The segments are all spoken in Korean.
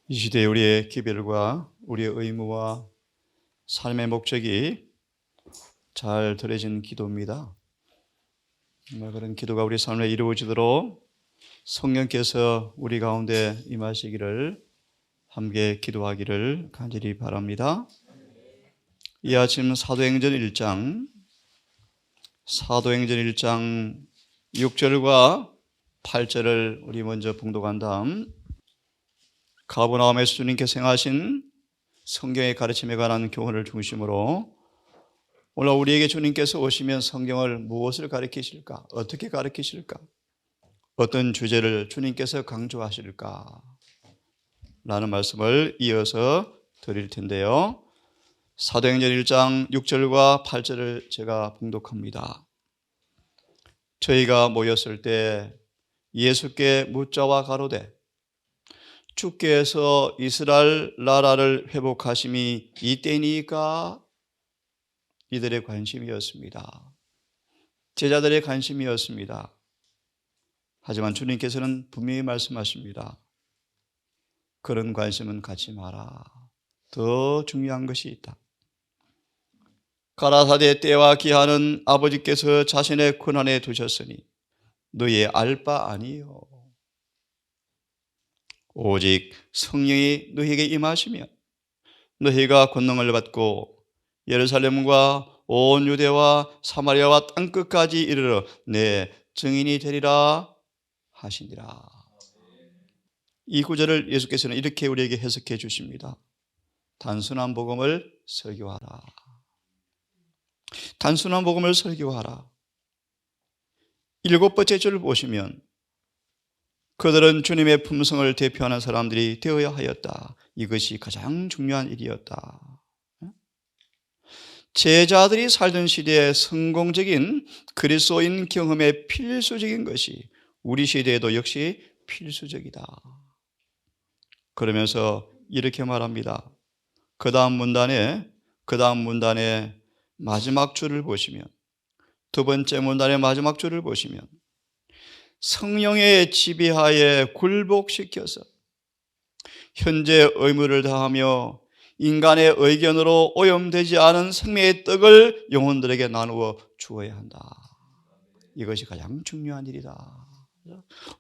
이 시대에 우리의 기별과 우리의 의무와 삶의 목적이 잘 드려진 기도입니다. 정말 그런 기도가 우리 삶에 이루어지도록 성령께서 우리 가운데 임하시기를 함께 기도하기를 간절히 바랍니다. 이 아침 사도행전 1장 6절과 8절을 우리 먼저 봉독한 다음 가버나움에서 주님께서 행하신 성경의 가르침에 관한 교훈을 중심으로 오늘 우리에게 주님께서 오시면 성경을 무엇을 가르치실까? 어떻게 가르치실까? 어떤 주제를 주님께서 강조하실까? 라는 말씀을 이어서 드릴 텐데요. 사도행전 1장 6절과 8절을 제가 봉독합니다. 저희가 모였을 때 예수께 묻자와 가로되 주께서 이스라엘 나라를 회복하심이 이때니까? 이들의 관심이었습니다. 제자들의 관심이었습니다. 하지만 주님께서는 분명히 말씀하십니다. 그런 관심은 갖지 마라. 더 중요한 것이 있다. 가라사대 때와 기한은 아버지께서 자신의 권한에 두셨으니 너희의 알 바 아니요. 오직 성령이 너희에게 임하시면 너희가 권능을 받고 예루살렘과 온 유대와 사마리아와 땅끝까지 이르러 내 증인이 되리라 하시니라. 이 구절을 예수께서는 이렇게 우리에게 해석해 주십니다. 단순한 복음을 설교하라. 단순한 복음을 설교하라. 7번째 줄을 보시면 그들은 주님의 품성을 대표하는 사람들이 되어야 하였다. 이것이 가장 중요한 일이었다. 제자들이 살던 시대에 성공적인 그리스도인 경험에 필수적인 것이 우리 시대에도 역시 필수적이다. 그러면서 이렇게 말합니다. 그 다음 문단의 마지막 줄을 보시면, 두 번째 문단의 마지막 줄을 보시면 성령의 지배하에 굴복시켜서 현재 의무를 다하며 인간의 의견으로 오염되지 않은 생명의 떡을 영혼들에게 나누어 주어야 한다. 이것이 가장 중요한 일이다.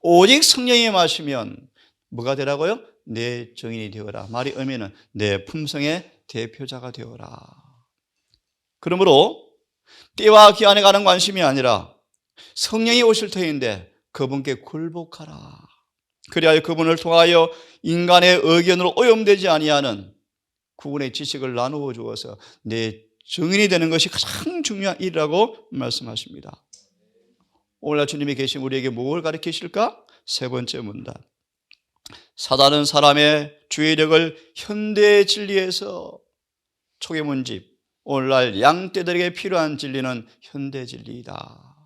오직 성령이 마시면 뭐가 되라고요? 내 증인이 되어라. 말이 의미는 내 품성의 대표자가 되어라. 그러므로 때와 기한에 가는 관심이 아니라 성령이 오실 터인데 그분께 굴복하라. 그리하여 그분을 통하여 인간의 의견으로 오염되지 아니하는 구원의 지식을 나누어 주어서 내 증인이 되는 것이 가장 중요한 일이라고 말씀하십니다. 오늘날 주님이 계신 우리에게 뭘 가르치실까? 세 번째 문단. 사단은 사람의 주의력을 현대의 진리에서 초계문집, 오늘날 양떼들에게 필요한 진리는 현대 진리이다.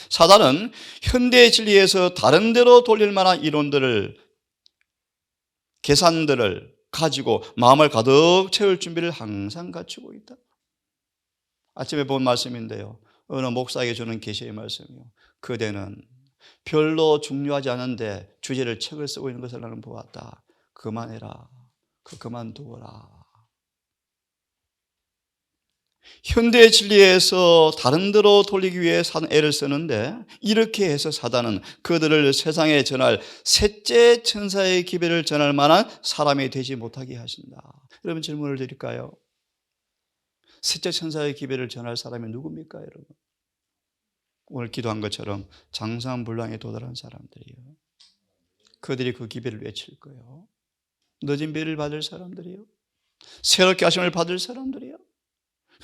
사단은 현대의 진리에서 다른 데로 돌릴 만한 이론들을, 계산들을 가지고 마음을 가득 채울 준비를 항상 갖추고 있다. 아침에 본 말씀인데요. 어느 목사에게 주는 계시의 말씀이요. 그대는 별로 중요하지 않은데 주제를 책을 쓰고 있는 것을 나는 보았다. 그만해라. 그만두어라. 현대의 진리에서 다른 데로 돌리기 위해 애를 쓰는데 이렇게 해서 사단은 그들을 세상에 전할 셋째 천사의 기별을 전할 만한 사람이 되지 못하게 하신다. 여러분 질문을 드릴까요? 셋째 천사의 기별을 전할 사람이 누굽니까 여러분? 오늘 기도한 것처럼 장사한불량에 도달한 사람들이요. 그들이 그 기별을 외칠 거예요. 늦은 비를 받을 사람들이요. 새롭게 하심을 받을 사람들이요.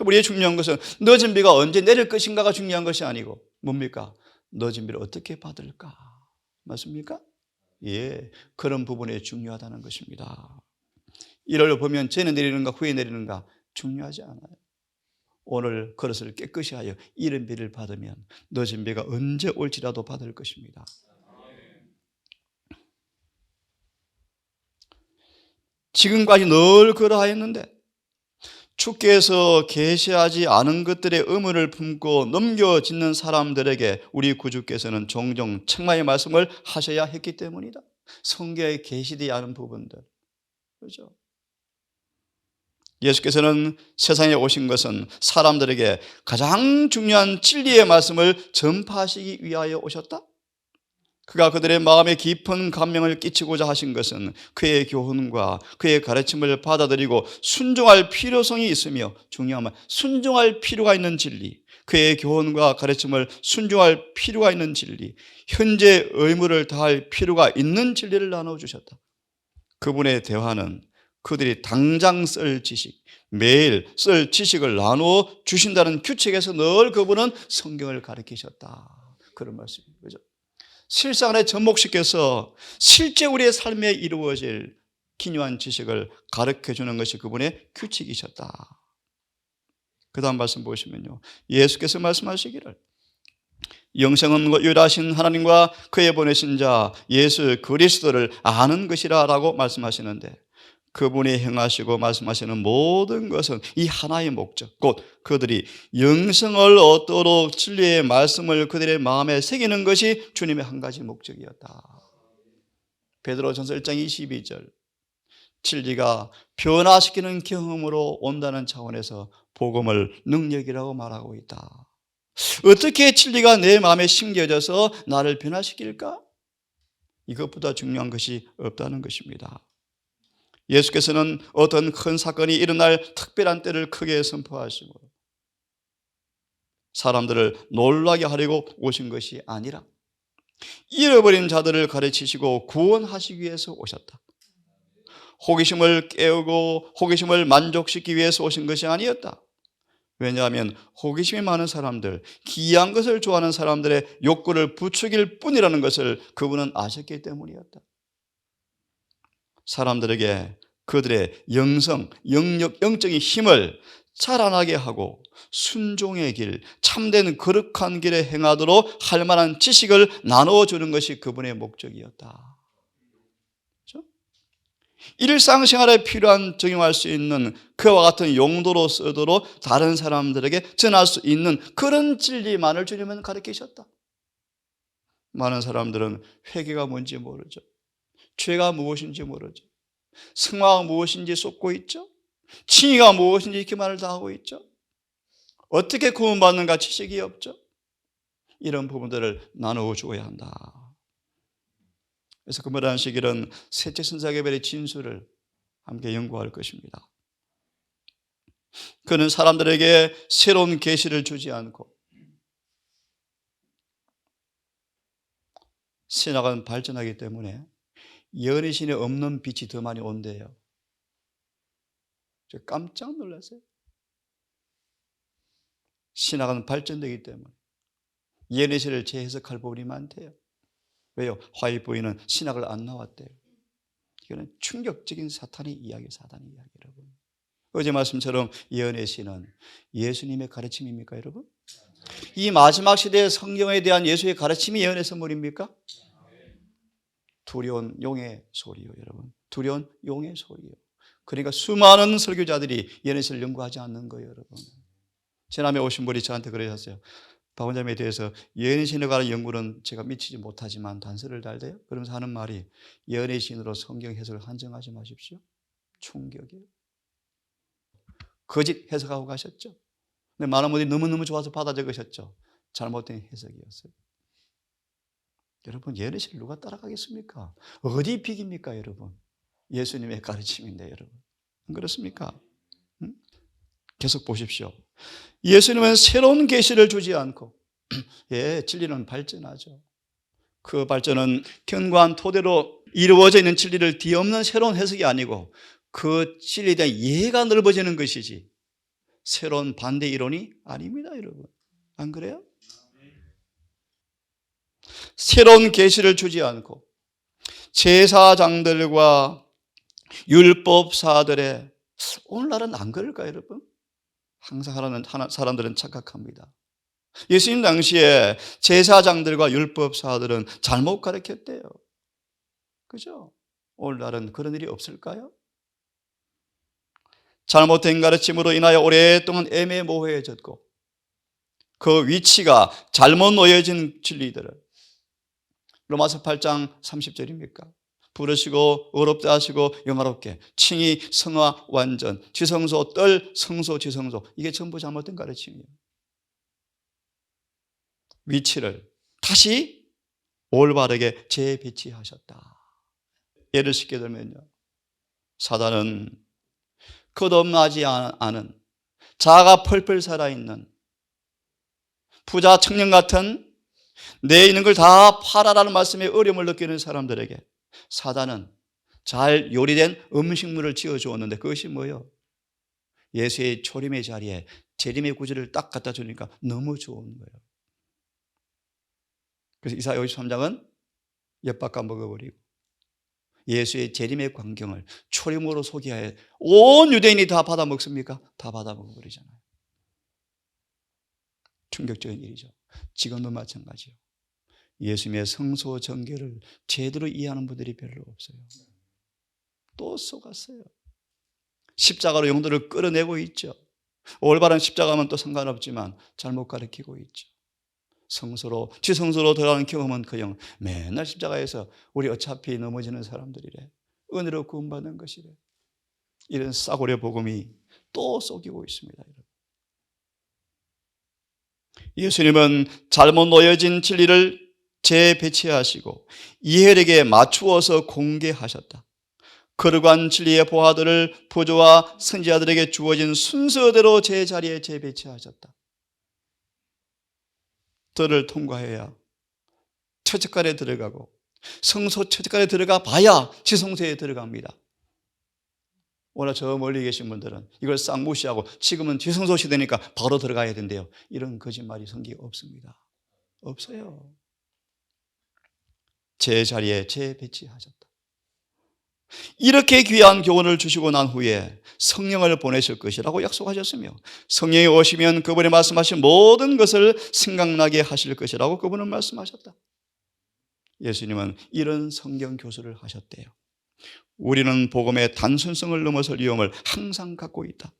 우리의 중요한 것은 늦은 비가 언제 내릴 것인가가 중요한 것이 아니고 뭡니까? 늦은 비를 어떻게 받을까? 맞습니까? 예, 그런 부분이 중요하다는 것입니다. 이를 보면 전에 내리는가 후에 내리는가 중요하지 않아요. 오늘 그릇을 깨끗이 하여 이른 비를 받으면 늦은 비가 언제 올지라도 받을 것입니다. 지금까지 늘 그러하였는데 주께서 계시하지 않은 것들의 의무를 품고 넘겨짓는 사람들에게 우리 구주께서는 종종 책망의 말씀을 하셔야 했기 때문이다. 성경에 계시되지 않은 부분들. 그렇죠? 예수께서는 세상에 오신 것은 사람들에게 가장 중요한 진리의 말씀을 전파하시기 위하여 오셨다. 그가 그들의 마음에 깊은 감명을 끼치고자 하신 것은 그의 교훈과 그의 가르침을 받아들이고 순종할 필요성이 있으며, 중요한 말, 순종할 필요가 있는 진리, 그의 교훈과 가르침을 순종할 필요가 있는 진리, 현재 의무를 다할 필요가 있는 진리를 나눠주셨다. 그분의 대화는 그들이 당장 쓸 지식, 매일 쓸 지식을 나누어 주신다는 규칙에서 늘 그분은 성경을 가르치셨다. 그런 말씀입니다. 그죠? 실생활에 접목시켜서 실제 우리의 삶에 이루어질 기묘한 지식을 가르쳐주는 것이 그분의 규칙이셨다. 그 다음 말씀 보시면요, 예수께서 말씀하시기를 영생은 유일하신 하나님과 그의 보내신 자 예수 그리스도를 아는 것이라 라고 말씀하시는데, 그분이 행하시고 말씀하시는 모든 것은 이 하나의 목적, 곧 그들이 영생을 얻도록 진리의 말씀을 그들의 마음에 새기는 것이 주님의 한 가지 목적이었다. 베드로전서 1장 22절, 진리가 변화시키는 경험으로 온다는 차원에서 복음을 능력이라고 말하고 있다. 어떻게 진리가 내 마음에 심겨져서 나를 변화시킬까? 이것보다 중요한 것이 없다는 것입니다. 예수께서는 어떤 큰 사건이 일어날 특별한 때를 크게 선포하시고 사람들을 놀라게 하려고 오신 것이 아니라 잃어버린 자들을 가르치시고 구원하시기 위해서 오셨다. 호기심을 깨우고 호기심을 만족시키기 위해서 오신 것이 아니었다. 왜냐하면 호기심이 많은 사람들, 기이한 것을 좋아하는 사람들의 욕구를 부추길 뿐이라는 것을 그분은 아셨기 때문이었다. 사람들에게 그들의 영성, 영적인 힘을 자라나게 하고 순종의 길, 참된 거룩한 길에 행하도록 할 만한 지식을 나누어주는 것이 그분의 목적이었다. 그렇죠? 일상생활에 필요한 적용할 수 있는 그와 같은 용도로 쓰도록 다른 사람들에게 전할 수 있는 그런 진리만을 주님은 가르치셨다. 많은 사람들은 회개가 뭔지 모르죠. 죄가 무엇인지 모르죠. 승화가 무엇인지 쏟고 있죠. 칭의가 무엇인지 이렇게 말을 다 하고 있죠. 어떻게 구원받는가 지식이 없죠. 이런 부분들을 나누어 주어야 한다. 그래서 금요일 시기는 셋째 선사개별의 진수를 함께 연구할 것입니다. 그는 사람들에게 새로운 계시를 주지 않고 신학은 발전하기 때문에 예언의 신에 없는 빛이 더 많이 온대요. 저 깜짝 놀랐어요. 신학은 발전되기 때문에 예언의 신을 재해석할 부분이 많대요. 왜요? 화해 부인은 신학을 안 나왔대요. 이거는 충격적인 사탄의 이야기, 사단의 이야기, 여러분. 어제 말씀처럼 예언의 신은 예수님의 가르침입니까, 여러분? 이 마지막 시대의 성경에 대한 예수의 가르침이 예언의 선물입니까? 두려운 용의 소리요, 여러분. 두려운 용의 소리요. 그러니까 수많은 설교자들이 예언의 신을 연구하지 않는 거예요, 여러분. 지난해 오신 분이 저한테 그러셨어요. 박 원장님에 대해서 예언의 신에 관한 연구는 제가 미치지 못하지만 단서를 달대요. 그러면서 하는 말이 예언의 신으로 성경 해석을 한정하지 마십시오. 충격이에요. 거짓 해석하고 가셨죠. 근데 많은 분들이 너무너무 좋아서 받아 적으셨죠. 잘못된 해석이었어요. 여러분, 예언의 신을 누가 따라가겠습니까? 어디 픽입니까, 여러분? 예수님의 가르침인데, 여러분. 안 그렇습니까? 응? 계속 보십시오. 예수님은 새로운 계시를 주지 않고 예, 진리는 발전하죠. 그 발전은 견고한 토대로 이루어져 있는 진리를 뒤엎는 새로운 해석이 아니고 그 진리에 대한 이해가 넓어지는 것이지 새로운 반대 이론이 아닙니다, 여러분. 안 그래요? 새로운 계시를 주지 않고 제사장들과 율법사들의, 오늘날은 안 그럴까요, 여러분? 항상 사람들은 착각합니다. 예수님 당시에 제사장들과 율법사들은 잘못 가르쳤대요. 그죠? 오늘날은 그런 일이 없을까요? 잘못된 가르침으로 인하여 오랫동안 애매모호해졌고 그 위치가 잘못 놓여진 진리들을, 로마서 8장 30절입니까? 부르시고 어렵다 하시고 영화롭게 칭의 성화 완전 지성소 뜰 성소 지성소 이게 전부 잘못된 가르침이에요. 위치를 다시 올바르게 재배치하셨다. 예를 쉽게 들면요, 사단은 거듭나지 않은 자아가 펄펄 살아있는 부자 청년 같은 내 있는 걸 다 팔아라는 말씀에 어려움을 느끼는 사람들에게 사단은 잘 요리된 음식물을 지어주었는데 그것이 뭐예요? 예수의 초림의 자리에 재림의 구절을 딱 갖다 주니까 너무 좋은 거예요. 그래서 이사야 53장은 엿바꿔 먹어버리고 예수의 재림의 광경을 초림으로 소개하여 온 유대인이 다 받아 먹습니까? 다 받아 먹어버리잖아요. 충격적인 일이죠. 지금도 마찬가지요. 예수님의 성소 정결을 제대로 이해하는 분들이 별로 없어요. 또 속았어요. 십자가로 영도를 끌어내고 있죠. 올바른 십자가면 또 상관없지만 잘못 가르치고 있죠. 성소로 지성소로 들어가는 경험은 그냥 맨날 십자가에서 우리 어차피 넘어지는 사람들이래, 은혜로 구원받는 것이래, 이런 싸구려 복음이 또 속이고 있습니다. 예수님은 잘못 놓여진 진리를 재배치하시고 이해력에 맞추어서 공개하셨다. 거룩한 진리의 보화들을 부조와 선지자들에게 주어진 순서대로 제자리에 재배치하셨다. 들을 통과해야 최측간에 들어가고 성소 최측간에 들어가 봐야 지성소에 들어갑니다. 오늘 저 멀리 계신 분들은 이걸 싹 무시하고 지금은 지성소 시대니까 바로 들어가야 된대요. 이런 거짓말이 성경에 없습니다. 없어요. 제자리에 재배치하셨다. 이렇게 귀한 교훈을 주시고 난 후에 성령을 보내실 것이라고 약속하셨으며 성령이 오시면 그분이 말씀하신 모든 것을 생각나게 하실 것이라고 그분은 말씀하셨다. 예수님은 이런 성경 교수를 하셨대요. 우리는 복음의 단순성을 넘어설 위험을 항상 갖고 있다.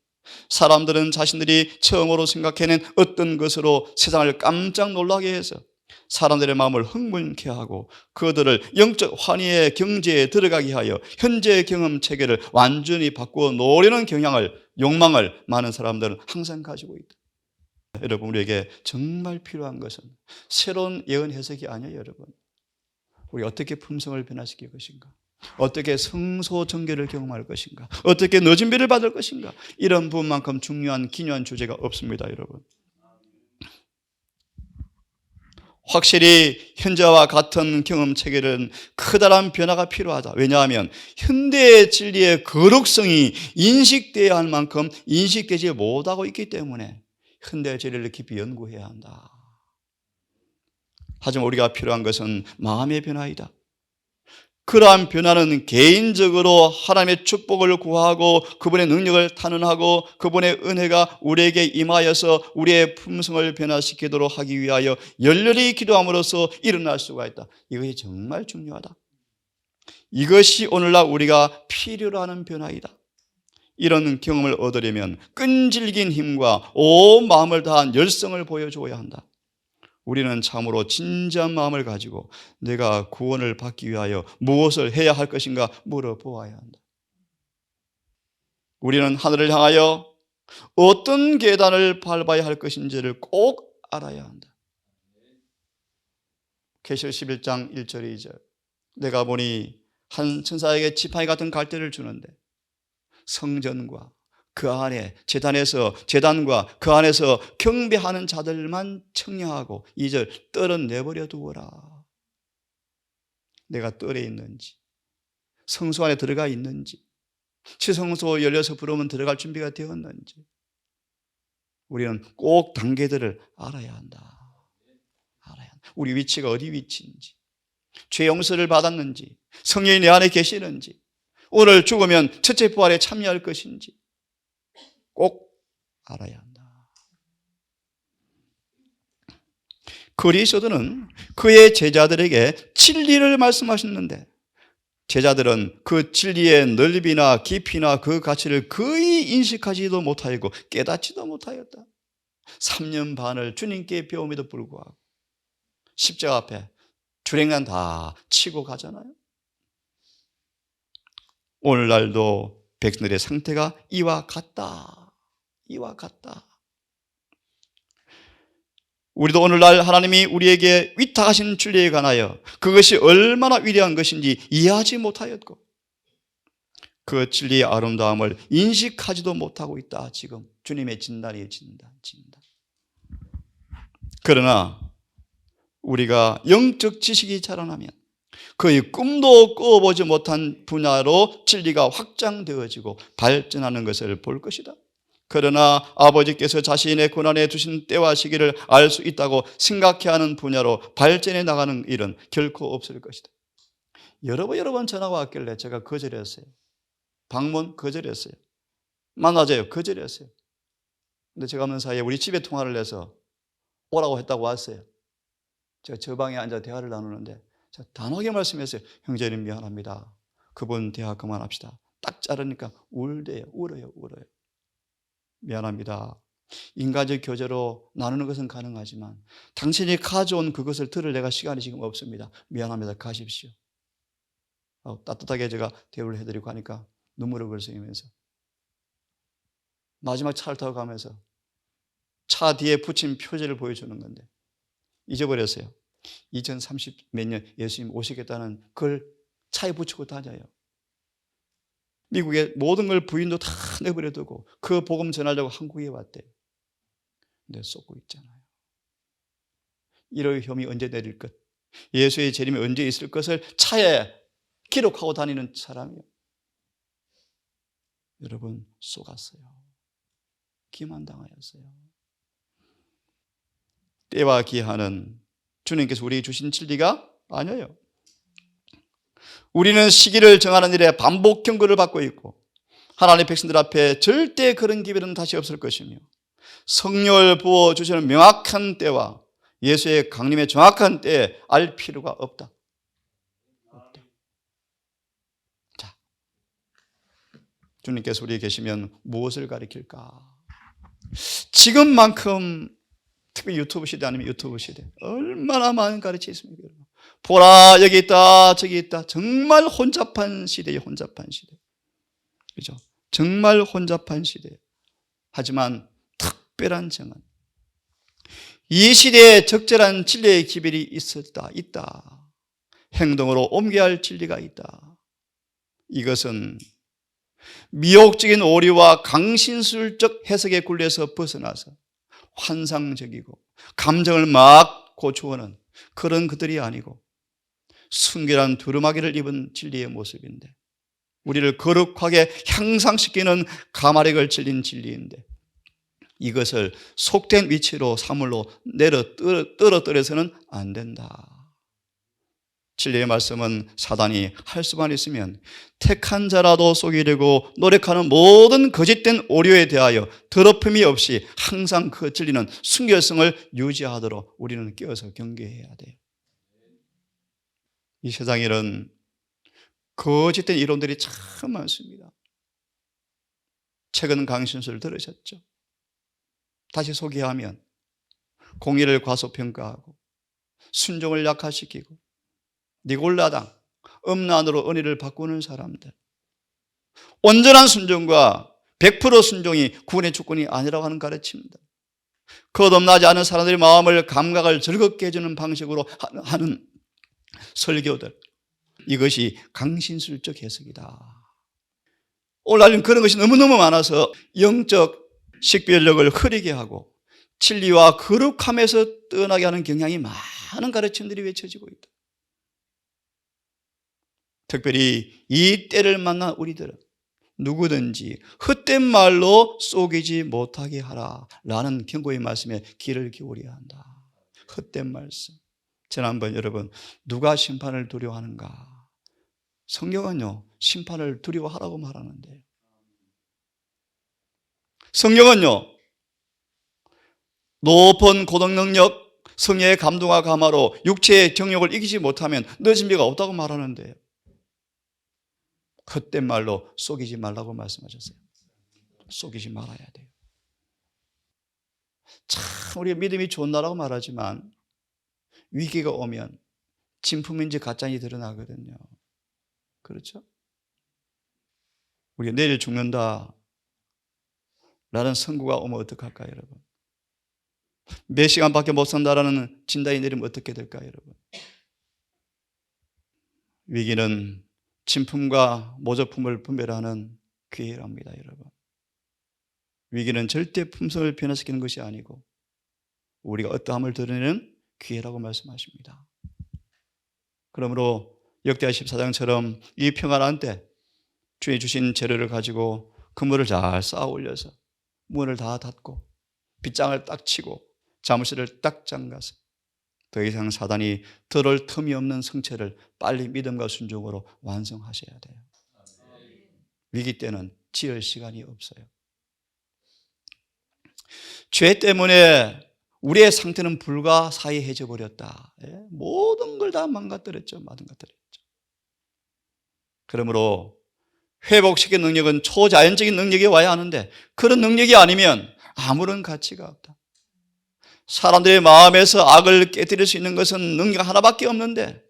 사람들은 자신들이 처음으로 생각해낸 어떤 것으로 세상을 깜짝 놀라게 해서 사람들의 마음을 흥분케 하고 그들을 영적 환희의 경지에 들어가게 하여 현재의 경험 체계를 완전히 바꾸어 놓으려는 욕망을 많은 사람들은 항상 가지고 있다. 여러분, 우리에게 정말 필요한 것은 새로운 예언 해석이 아니에요. 여러분, 우리 어떻게 품성을 변화시킬 것인가, 어떻게 성소 정결을 경험할 것인가, 어떻게 늦은 비를 받을 것인가, 이런 부분만큼 중요한 기묘한 주제가 없습니다. 여러분, 확실히 현재와 같은 경험 체계는 커다란 변화가 필요하다. 왜냐하면 현대의 진리의 거룩성이 인식되어야 할 만큼 인식되지 못하고 있기 때문에 현대의 진리를 깊이 연구해야 한다. 하지만 우리가 필요한 것은 마음의 변화이다. 그러한 변화는 개인적으로 하나님의 축복을 구하고 그분의 능력을 탄원하고 그분의 은혜가 우리에게 임하여서 우리의 품성을 변화시키도록 하기 위하여 열렬히 기도함으로써 일어날 수가 있다. 이것이 정말 중요하다. 이것이 오늘날 우리가 필요로 하는 변화이다. 이런 경험을 얻으려면 끈질긴 힘과 온 마음을 다한 열성을 보여줘야 한다. 우리는 참으로 진지한 마음을 가지고 내가 구원을 받기 위하여 무엇을 해야 할 것인가 물어보아야 한다. 우리는 하늘을 향하여 어떤 계단을 밟아야 할 것인지를 꼭 알아야 한다. 계시록 11장 1절 2절 내가 보니 한 천사에게 지팡이 같은 갈대를 주는데 성전과 그 안에 제단과 그 안에서 경배하는 자들만 청량하고 2절 뜰은 내버려 두어라. 내가 뜰에 있는지 성소 안에 들어가 있는지 지성소 열려서 부르면 들어갈 준비가 되었는지 우리는 꼭 단계들을 알아야 한다. 우리 위치가 어디 위치인지, 죄 용서를 받았는지, 성령이 내 안에 계시는지, 오늘 죽으면 첫째 부활에 참여할 것인지 꼭 알아야 한다. 그리스도는 그의 제자들에게 진리를 말씀하셨는데 제자들은 그 진리의 넓이나 깊이나 그 가치를 거의 인식하지도 못하였고 깨닫지도 못하였다. 3년 반을 주님께 배움에도 불구하고 십자가 앞에 주랭난 다 치고 가잖아요. 오늘날도 백성들의 상태가 이와 같다. 이와 같다. 우리도 오늘날 하나님이 우리에게 위탁하신 진리에 관하여 그것이 얼마나 위대한 것인지 이해하지 못하였고 그 진리의 아름다움을 인식하지도 못하고 있다. 지금 주님의 진단이에요. 진단. 그러나 우리가 영적 지식이 자라나면 거의 꿈도 꿔보지 못한 분야로 진리가 확장되어지고 발전하는 것을 볼 것이다. 그러나 아버지께서 자신의 고난에 두신 때와 시기를 알 수 있다고 생각해 하는 분야로 발전해 나가는 일은 결코 없을 것이다. 여러 번 전화가 왔길래 제가 거절했어요. 방문 거절했어요. 만나자요 거절했어요. 근데 제가 없는 사이에 우리 집에 통화를 해서 오라고 했다고 왔어요. 제가 저 방에 앉아 대화를 나누는데 제가 단호하게 말씀했어요. 형제님 미안합니다. 그분 대화 그만합시다. 딱 자르니까 울어요. 미안합니다. 인간적 교제로 나누는 것은 가능하지만 당신이 가져온 그것을 들을 내가 시간이 지금 없습니다. 미안합니다. 가십시오. 따뜻하게 제가 대우를 해드리고 하니까 눈물을 글썽이면서 마지막 차를 타고 가면서 차 뒤에 붙인 표지를 보여주는 건데 잊어버렸어요. 2030 몇 년 예수님 오시겠다는 걸 차에 붙이고 다녀요. 미국의 모든 걸 부인도 다 내버려 두고 그 복음 전하려고 한국에 왔대요. 근데 쏟고 있잖아요. 이럴 혐의 언제 내릴 것, 예수의 재림이 언제 있을 것을 차에 기록하고 다니는 사람이요. 여러분 속았어요. 기만당하였어요. 때와 기한은 주님께서 우리에게 주신 진리가 아니에요. 우리는 시기를 정하는 일에 반복 경고를 받고 있고 하나님의 백성들 앞에 절대 그런 기회는 다시 없을 것이며 성령을 부어주시는 명확한 때와 예수의 강림의 정확한 때에 알 필요가 없다. 자, 주님께서 우리에 계시면 무엇을 가리킬까? 지금만큼 특히 유튜브 시대 아니면 유튜브 시대 얼마나 많은 가르침이 있습니까? 보라 여기 있다 저기 있다. 정말 혼잡한 시대예요. 혼잡한 시대. 그죠? 정말 혼잡한 시대. 하지만 특별한 정은 이 시대에 적절한 진리의 기별이 있다. 행동으로 옮겨야 할 진리가 있다. 이것은 미혹적인 오류와 강신술적 해석에 굴려서 벗어나서 환상적이고 감정을 막 고추어는 그런 그들이 아니고 순결한 두루마기를 입은 진리의 모습인데 우리를 거룩하게 향상시키는 가마력을 질린 진리인데 이것을 속된 위치로 사물로 떨어뜨려서는 안 된다. 진리의 말씀은 사단이 할 수만 있으면 택한 자라도 속이려고 노력하는 모든 거짓된 오류에 대하여 더럽힘이 없이 항상 그 진리는 순결성을 유지하도록 우리는 끼어서 경계해야 돼요. 이 세상에는 거짓된 이론들이 참 많습니다. 최근 강신술 들으셨죠? 다시 소개하면 공의를 과소평가하고 순종을 약화시키고 니골라당, 음란으로 은혜를 바꾸는 사람들. 온전한 순종과 100% 순종이 구원의 주권이 아니라고 하는 가르침입니다. 거듭나지 않은 사람들의 마음을 감각을 즐겁게 해주는 방식으로 하는 설교들. 이것이 강신술적 해석이다. 오늘날은 그런 것이 너무너무 많아서 영적 식별력을 흐리게 하고 진리와 거룩함에서 떠나게 하는 경향이 많은 가르침들이 외쳐지고 있다. 특별히 이 때를 만난 우리들은 누구든지 헛된 말로 속이지 못하게 하라라는 경고의 말씀에 귀를 기울여야 한다. 헛된 말씀. 지난번 여러분 누가 심판을 두려워하는가? 성경은요 심판을 두려워하라고 말하는데 성경은요 높은 고등능력 성령의 감동과 감화로 육체의 정욕을 이기지 못하면 늦은 비가 없다고 말하는데요. 헛된 말로 속이지 말라고 말씀하셨어요. 속이지 말아야 돼요. 참 우리가 믿음이 좋은 나라고 말하지만 위기가 오면 진품인지 가짜인지 드러나거든요. 그렇죠? 우리가 내일 죽는다 라는 선고가 오면 어떡할까요, 여러분? 몇 시간밖에 못 산다라는 진단이 내리면 어떻게 될까요, 여러분? 위기는 진품과 모조품을 분별하는 기회랍니다, 여러분. 위기는 절대 품성을 변화시키는 것이 아니고 우리가 어떠함을 드러내는 기회라고 말씀하십니다. 그러므로 역대하 14장처럼 이 평안한 때 주의 주신 재료를 가지고 그물을 잘 쌓아 올려서 문을 다 닫고 빗장을 딱 치고 자물쇠를 딱 잠가서 더 이상 사단이 들을 틈이 없는 성체를 빨리 믿음과 순종으로 완성하셔야 돼요. 위기 때는 지을 시간이 없어요. 죄 때문에 우리의 상태는 불가사의해져 버렸다. 모든 걸 다 망가뜨렸죠. 그러므로 회복시키는 능력은 초자연적인 능력이 와야 하는데 그런 능력이 아니면 아무런 가치가 없다. 사람들의 마음에서 악을 깨뜨릴 수 있는 것은 능력 하나밖에 없는데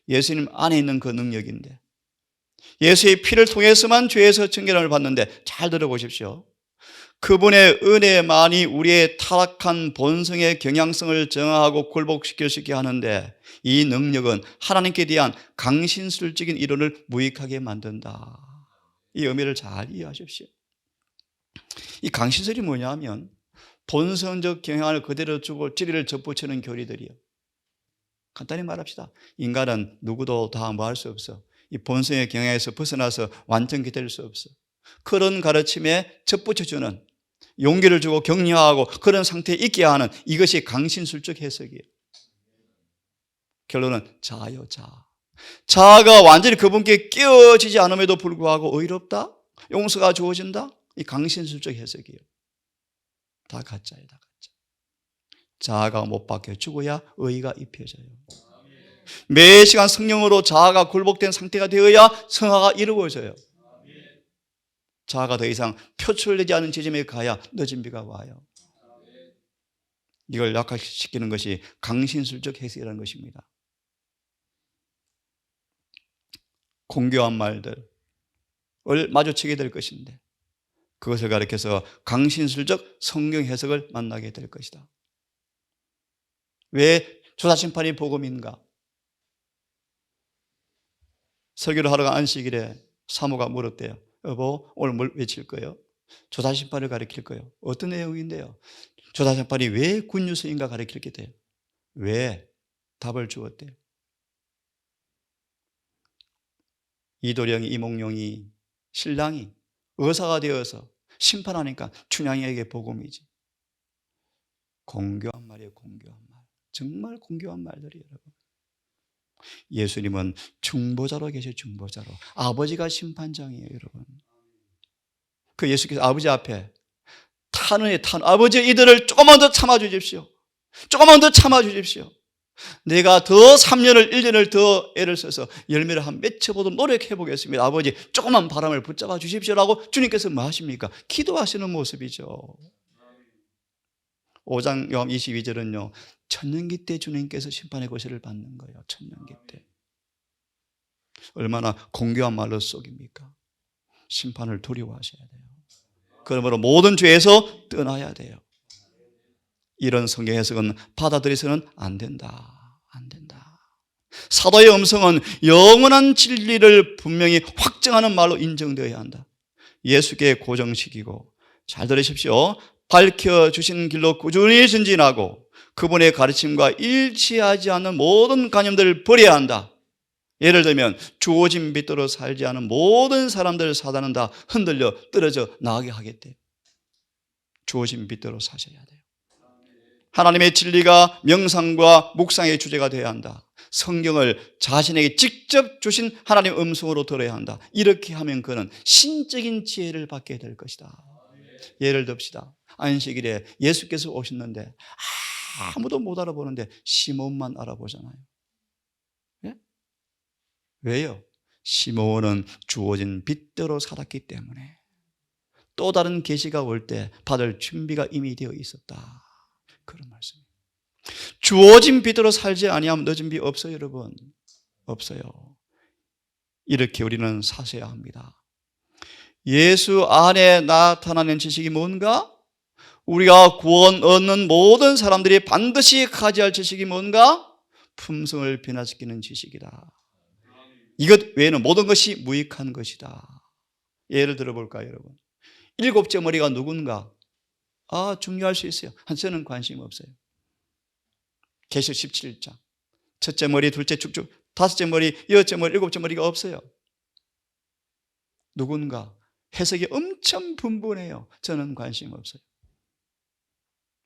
예수님 안에 있는 그 능력인데 예수의 피를 통해서만 죄에서 정결함을 받는데 잘 들어보십시오. 그분의 은혜만이 우리의 타락한 본성의 경향성을 정하고 굴복시킬 수 있게 하는데 이 능력은 하나님께 대한 강신술적인 이론을 무익하게 만든다. 이 의미를 잘 이해하십시오. 이 강신술이 뭐냐면 본성적 경향을 그대로 두고 진리를 접붙이는 교리들이요. 간단히 말합시다. 인간은 누구도 다 뭐 할 수 없어. 이 본성의 경향에서 벗어나서 완전히 될 수 없어. 그런 가르침에 접붙여주는 용기를 주고 격려하고 그런 상태에 있게 하는 이것이 강신술적 해석이에요. 결론은 자아요, 자아. 자아가 완전히 그분께 끼어지지 않음에도 불구하고 의롭다? 용서가 주어진다? 이 강신술적 해석이에요. 다 가짜예요, 다 가짜. 자아가 못 박혀 죽어야 의가 입혀져요. 매 시간 성령으로 자아가 굴복된 상태가 되어야 성화가 이루어져요. 자아가 더 이상 표출되지 않은 지점에 가야 늦은 비가 와요. 이걸 약화시키는 것이 강신술적 해석이라는 것입니다. 공교한 말들을 마주치게 될 것인데 그것을 가리켜서 강신술적 성경 해석을 만나게 될 것이다. 왜 조사심판이 복음인가? 설교를 하러 간 안식일에 사모가 물었대요. 여보, 오늘 뭘 외칠 거예요? 조사심판을 가리킬 거예요. 어떤 내용인데요? 조사심판이 왜 굿뉴스인가 가리키게 돼요. 왜? 답을 주었대요. 이도령이 이몽룡이 신랑이 의사가 되어서 심판하니까 춘향이에게 복음이지. 공교한 말이에요, 공교한 말. 정말 공교한 말들이에요, 여러분. 예수님은 중보자로 계셔, 중보자로. 아버지가 심판장이에요, 여러분. 그 예수께서 아버지 앞에 탄원에 아버지 이들을 조금만 더 참아주십시오. 조금만 더 참아주십시오. 내가 더 3년을 1년을 더 애를 써서 열매를 한 맺혀보도록 노력해 보겠습니다. 아버지 조금만 바람을 붙잡아 주십시오라고 주님께서 뭐 하십니까? 기도하시는 모습이죠. 5장 요한 22절은요 천년기 때 주님께서 심판의 고시를 받는 거예요. 천년기 때. 얼마나 공교한 말로 속입니까? 심판을 두려워하셔야 돼요. 그러므로 모든 죄에서 떠나야 돼요. 이런 성경 해석은 받아들여서는 안 된다. 안 된다. 사도의 음성은 영원한 진리를 분명히 확정하는 말로 인정되어야 한다. 예수께 고정시키고 잘 들으십시오. 밝혀주신 길로 꾸준히 전진하고 그분의 가르침과 일치하지 않는 모든 관념들을 버려야 한다. 예를 들면 주어진 빛대로 살지 않은 모든 사람들 사단은 다 흔들려 떨어져 나가게 하겠대요. 주어진 빛대로 사셔야 돼요. 하나님의 진리가 명상과 묵상의 주제가 되어야 한다. 성경을 자신에게 직접 주신 하나님의 음성으로 들어야 한다. 이렇게 하면 그는 신적인 지혜를 받게 될 것이다. 예를 듭시다. 안식일에 예수께서 오셨는데 아무도 못 알아보는데 시몬만 알아보잖아요. 예? 왜요? 시몬은 주어진 빛대로 살았기 때문에 또 다른 계시가 올 때 받을 준비가 이미 되어 있었다. 그런 말씀이에요. 주어진 빛으로 살지 아니하면 늦은 비 없어요, 여러분. 없어요. 이렇게 우리는 사셔야 합니다. 예수 안에 나타나는 지식이 뭔가? 우리가 구원 얻는 모든 사람들이 반드시 가져야 할 지식이 뭔가? 품성을 변화시키는 지식이다. 이것 외에는 모든 것이 무익한 것이다. 예를 들어볼까요, 여러분? 일곱째 머리가 누군가? 중요할 수 있어요. 저는 관심 없어요. 계시록 17장. 첫째 머리, 둘째 축축, 다섯째 머리, 여섯째 머리, 일곱째 머리가 없어요. 누군가? 해석이 엄청 분분해요. 저는 관심 없어요.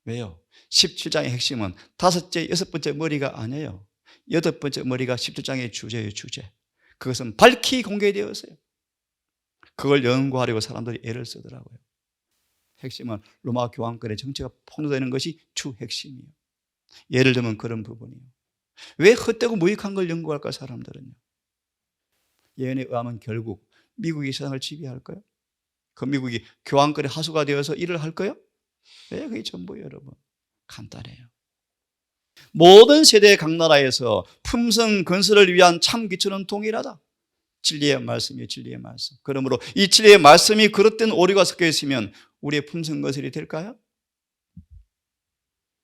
왜요? 17장의 핵심은 다섯째, 여섯 번째 머리가 아니에요. 여덟 번째 머리가 17장의 주제예요, 주제. 그것은 밝히 공개되었어요. 그걸 연구하려고 사람들이 애를 쓰더라고요. 핵심은 로마 교황권의 정체가 폭로되는 것이 주 핵심이에요. 예를 들면 그런 부분이에요. 왜 헛되고 무익한 걸 연구할까, 사람들은요? 예언에 의하면 결국 미국이 세상을 지배할까요? 그 미국이 교황권의 하수가 되어서 일을 할까요? 왜? 그게 전부예요, 여러분. 간단해요. 모든 세대 각 나라에서 품성 건설을 위한 참 기초는 동일하다. 진리의 말씀이에요, 진리의 말씀. 그러므로 이 진리의 말씀이 그릇된 오류가 섞여 있으면 우리의 품성 건설이 될까요?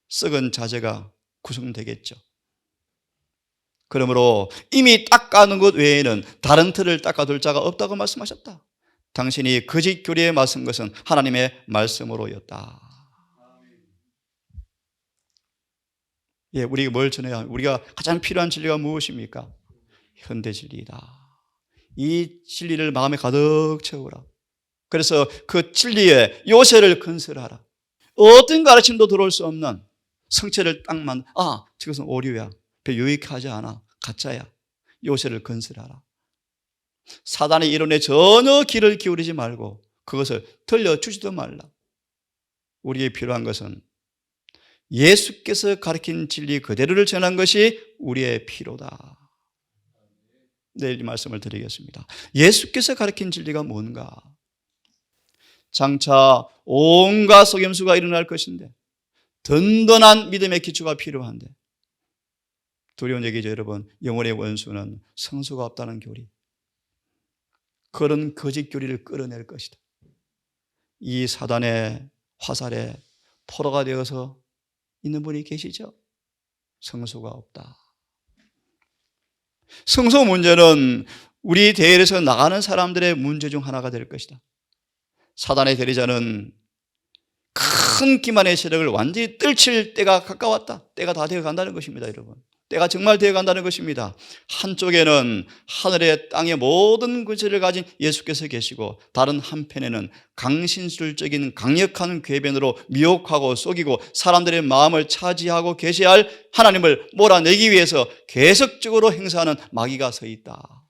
썩은 자재가 구성되겠죠. 그러므로 이미 닦아놓은 것 외에는 다른 틀을 닦아둘 자가 없다고 말씀하셨다. 당신이 거짓 교리에 맞선 것은 하나님의 말씀으로였다. 예, 우리가 뭘 전해야 합니까? 우리가 가장 필요한 진리가 무엇입니까? 현대 진리이다. 이 진리를 마음에 가득 채우라. 그래서 그 진리의 요새를 건설하라. 어떤 가르침도 들어올 수 없는 성체를 딱 저것은 오류야. 별 유익하지 않아. 가짜야. 요새를 건설하라. 사단의 이론에 전혀 귀를 기울이지 말고 그것을 들려주지도 말라. 우리에게 필요한 것은 예수께서 가르친 진리 그대로를 전한 것이 우리의 필요다. 내일 이 말씀을 드리겠습니다. 예수께서 가르친 진리가 뭔가? 장차 온갖 속임수가 일어날 것인데 든든한 믿음의 기초가 필요한데 두려운 얘기죠, 여러분. 영혼의 원수는 성수가 없다는 교리. 그런 거짓 교리를 끌어낼 것이다. 이 사단의 화살에 포로가 되어서 있는 분이 계시죠? 성수가 없다. 성소 문제는 우리 대열에서 나가는 사람들의 문제 중 하나가 될 것이다. 사단의 대리자는 큰 기만의 세력을 완전히 떨칠 때가 가까웠다. 때가 다 되어 간다는 것입니다, 여러분. 때가 정말 되어 간다는 것입니다. 한쪽에는 하늘의 땅의 모든 권세를 가진 예수께서 계시고 다른 한편에는 강신술적인 강력한 궤변으로 미혹하고 속이고 사람들의 마음을 차지하고 계셔야 할 하나님을 몰아내기 위해서 계속적으로 행사하는 마귀가 서 있다.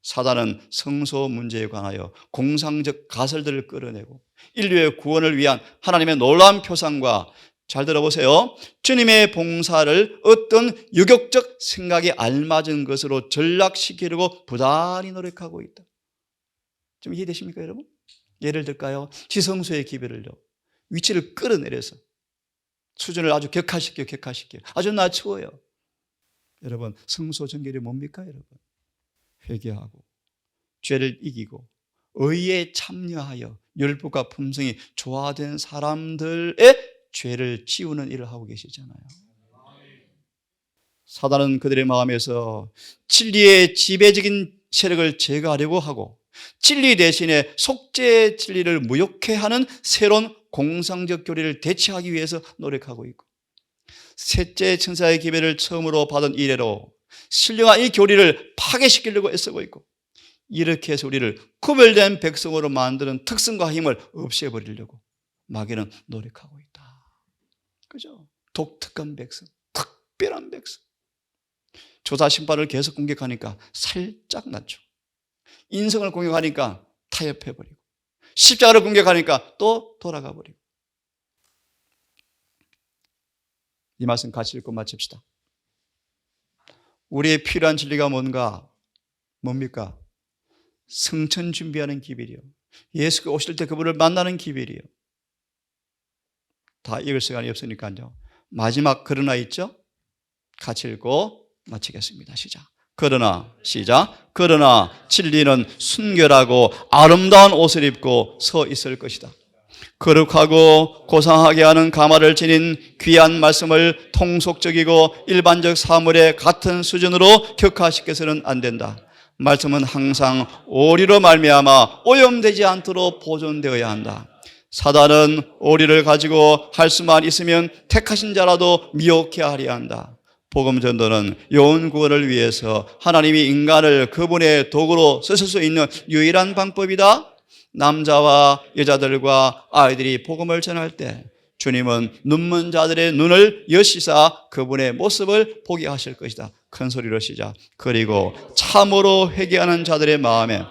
사단은 성소 문제에 관하여 공상적 가설들을 끌어내고 인류의 구원을 위한 하나님의 놀라운 표상과, 잘 들어보세요, 주님의 봉사를 어떤 유격적 생각에 알맞은 것으로 전락시키려고 부단히 노력하고 있다. 좀 이해되십니까, 여러분? 예를 들까요? 지성소의 기별을요, 위치를 끌어내려서 수준을 아주 격화시켜요. 아주 낮추어요. 여러분, 성소 정결이 뭡니까, 여러분? 회개하고 죄를 이기고 의에 참여하여 율법과 품성이 조화된 사람들의 죄를 지우는 일을 하고 계시잖아요. 사단은 그들의 마음에서 진리의 지배적인 세력을 제거하려고 하고 진리 대신에 속죄의 진리를 무욕해 하는 새로운 공상적 교리를 대체하기 위해서 노력하고 있고, 셋째 천사의 기별을 처음으로 받은 이래로 신령한 이 교리를 파괴시키려고 애쓰고 있고, 이렇게 해서 우리를 구별된 백성으로 만드는 특성과 힘을 없애버리려고 마귀는 노력하고 있다. 그죠? 독특한 백성, 특별한 백성. 조사 심판을 계속 공격하니까 살짝 낮추고, 인성을 공격하니까 타협해버리고, 십자가를 공격하니까 또 돌아가 버리고. 이 말씀 같이 읽고 마칩시다. 우리의 필요한 진리가 뭡니까? 성천 준비하는 기별이요, 예수가 오실 때 그분을 만나는 기별이요. 다 읽을 시간이 없으니까요, 마지막 그러나 있죠? 같이 읽고 마치겠습니다. 시작. 그러나 시작. 그러나 진리는 순결하고 아름다운 옷을 입고 서 있을 것이다. 거룩하고 고상하게 하는 가마를 지닌 귀한 말씀을 통속적이고 일반적 사물의 같은 수준으로 격화시켜서는 안 된다. 말씀은 항상 오리로 말미암아 오염되지 않도록 보존되어야 한다. 사단은 오리를 가지고 할 수만 있으면 택하신 자라도 미혹해 하려 한다. 복음 전도는 영혼 구원을 위해서 하나님이 인간을 그분의 도구로 쓰실 수 있는 유일한 방법이다. 남자와 여자들과 아이들이 복음을 전할 때 주님은 눈먼 자들의 눈을 여시사 그분의 모습을 보게 하실 것이다. 큰 소리로 시작. 그리고 참으로 회개하는 자들의 마음에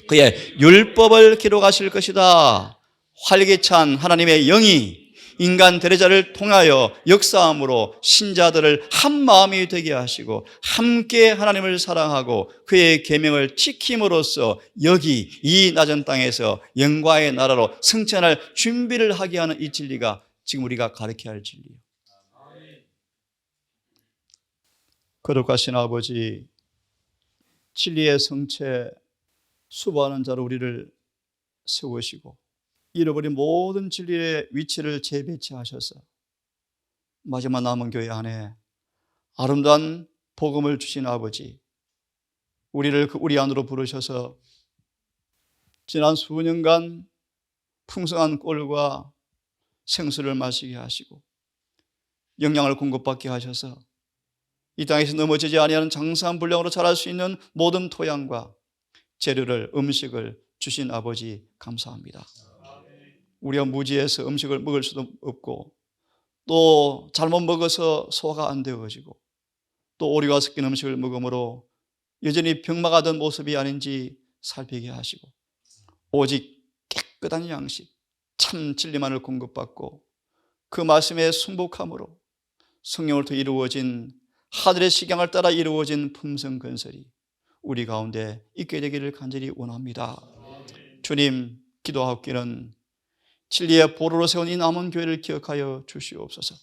그의 율법을 기록하실 것이다. 활기찬 하나님의 영이 인간 대리자를 통하여 역사함으로 신자들을 한 마음이 되게 하시고 함께 하나님을 사랑하고 그의 계명을 지킴으로써 여기 이 낮은 땅에서 영광의 나라로 승천할 준비를 하게 하는 이 진리가 지금 우리가 가르쳐야 할 진리예요. 거룩하신 아버지, 진리의 성체 수고하는 자로 우리를 세우시고 잃어버린 모든 진리의 위치를 재배치하셔서 마지막 남은 교회 안에 아름다운 복음을 주신 아버지, 우리를 우리 안으로 부르셔서 지난 수년간 풍성한 꼴과 생수를 마시게 하시고 영양을 공급받게 하셔서 이 땅에서 넘어지지 아니하는 장수한 분량으로 자랄 수 있는 모든 토양과 재료를, 음식을 주신 아버지 감사합니다. 우리가 무지해서 음식을 먹을 수도 없고 또 잘못 먹어서 소화가 안 되어지고 또 오리가 섞인 음식을 먹음으로 여전히 병마가던 모습이 아닌지 살피게 하시고 오직 깨끗한 양식, 참 진리만을 공급받고 그 말씀에 순복함으로 성령을 통해 이루어진 하늘의 식양을 따라 이루어진 품성 건설이 우리 가운데 있게 되기를 간절히 원합니다. 주님, 기도하옵기는 진리의 보루로 세운 이 남은 교회를 기억하여 주시옵소서.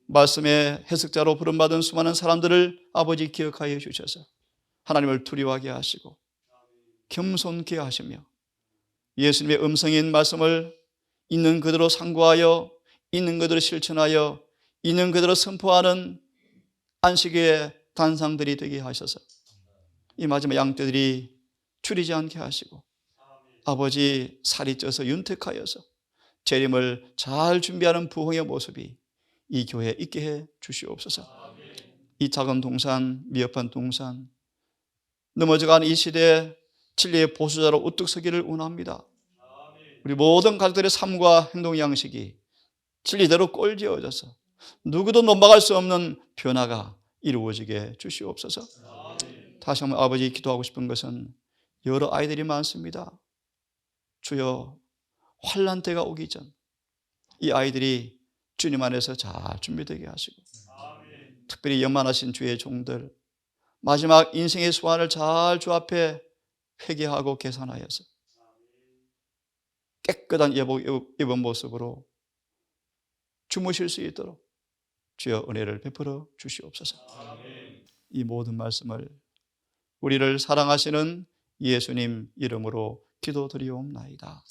말씀의 해석자로 부름받은 수많은 사람들을 아버지 기억하여 주셔서 하나님을 두려워하게 하시고 겸손케 하시며 예수님의 음성인 말씀을 있는 그대로 상고하여 있는 그대로 실천하여 있는 그대로 선포하는 안식의 단상들이 되게 하셔서 이 마지막 양떼들이 줄이지 않게 하시고 아버지 살이 쪄서 윤택하여서 재림을 잘 준비하는 부흥의 모습이 이 교회에 있게 해 주시옵소서. 이 작은 동산, 미흡한 동산, 넘어져가는 이 시대에 진리의 보수자로 우뚝 서기를 원합니다. 우리 모든 가족들의 삶과 행동 양식이 진리대로 꼴지어져서 누구도 넘어갈 수 없는 변화가 이루어지게 주시옵소서. 다시 한번 아버지 기도하고 싶은 것은 여러 아이들이 많습니다. 주여, 환난 때가 오기 전 이 아이들이 주님 안에서 잘 준비되게 하시고 특별히 연만하신 주의 종들 마지막 인생의 소원을 잘 주 앞에 회개하고 계산하여서 깨끗한 예복 입은 모습으로 주무실 수 있도록 주여 은혜를 베풀어 주시옵소서. 이 모든 말씀을 우리를 사랑하시는 예수님 이름으로 기도드리옵나이다.